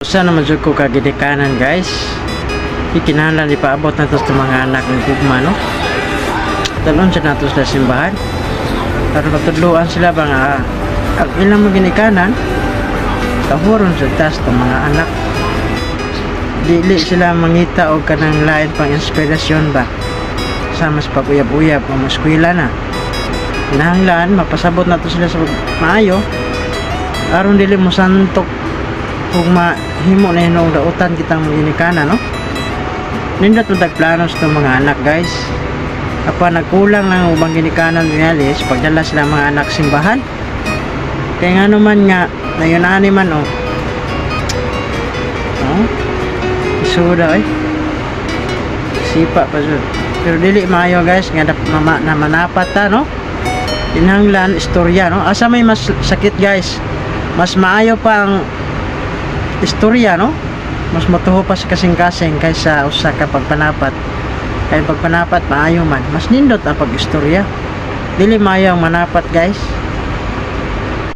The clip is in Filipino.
Sa naman jud ko kagidikanan guys. Ikinahanglan ipaabot na to sa mga anak ng gugma no. Talon siya nato sa simbahan. Para matudluan sila ba nga ang ilang mga ginikanan kahuron sa tas ng mga anak. Dili sila mangita og kanang lain pang inspirasyon ba. Sama sa pag-uyab-uyab o eskwela na. Kinahanglan mapasabot nato sila sa maayo aron dili mo santok kung mahimo na hinong dautan kitang maginikana no. Nindot mo tagplanos ng mga anak guys. Apa nagkulang lang ubang ginikanan niyalis pagdala sila mga anak simbahan. Kaya nga naman nga nayunani man oh. Oh. Isuda eh. Sipa pa jud. Pero dili maayo guys nga na manapat ta no. Kinahanglan istorya no. Asa may mas sakit guys. Mas maayo pa ang istorya no. Mas matuho pa sa kasing-kasing kaysa usa ka pagpanapat. Kaya pagpanapat maayo man. Mas nindot ang pag-istorya. Dili maayo ang manapat guys.